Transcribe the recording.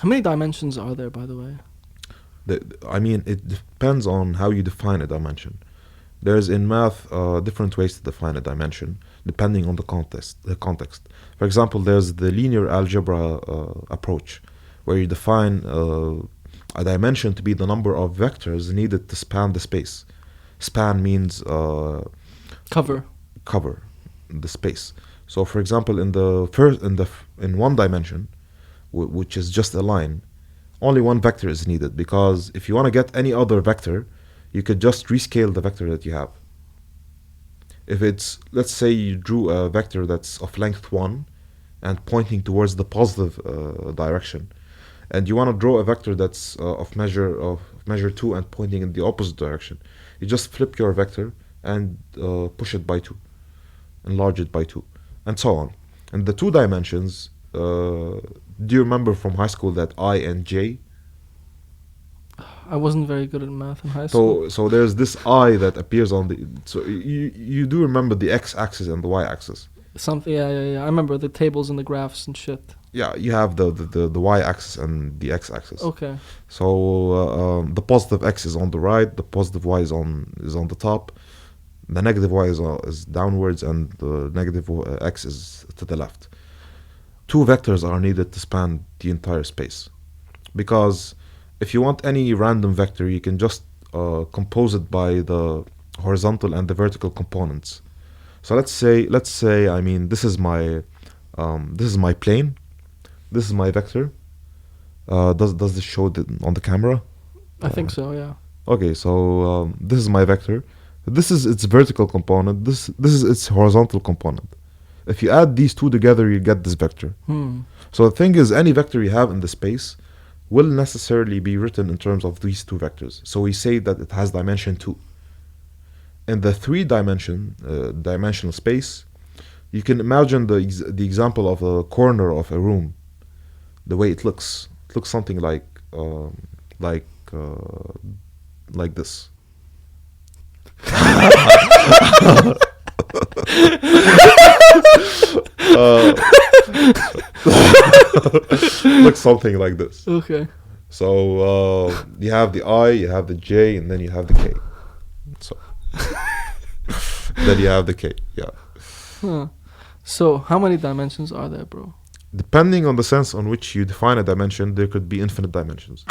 How many dimensions are there, by the way? It depends on how you define a dimension. There's in math different ways to define a dimension depending on the context. For example, there's the linear algebra approach, where you define a dimension to be the number of vectors needed to span the space. Span means Cover the space. So, for example, in one dimension, which is just a line, only one vector is needed, because if you want to get any other vector, you could just rescale the vector that you have. If it's, let's say you drew a vector that's of length 1 and pointing towards the positive direction, and you want to draw a vector that's of measure 2 and pointing in the opposite direction, you just flip your vector and push it by 2, enlarge it by 2, and so on. And the 2 dimensions, do you remember from high school that I and J? I wasn't very good at math in high school. So there's this I that appears on the... So you do remember the x-axis and the y-axis? Something, yeah. I remember the tables and the graphs and shit. Yeah, you have the y-axis and the x-axis. Okay. So the positive x is on the right, the positive y is on the top, the negative y is downwards, and the negative x is to the left. 2 vectors are needed to span the entire space, because if you want any random vector, you can just compose it by the horizontal and the vertical components. So let's say this is my plane, this is my vector. Does this show on the camera? I think so, yeah. Okay, so this is my vector. This is its vertical component. This is its horizontal component. If you add these 2 together, you get this vector. So the thing is, any vector you have in the space will necessarily be written in terms of these 2 vectors. So we say that it has dimension 2. In the 3-dimensional space, you can imagine the example of a corner of a room. The way it looks something like this. Looks something like this. Okay. So you have the I, you have the J, and then you have the K. So then you have the K. Yeah. Huh. So how many dimensions are there, bro? Depending on the sense on which you define a dimension, there could be infinite dimensions.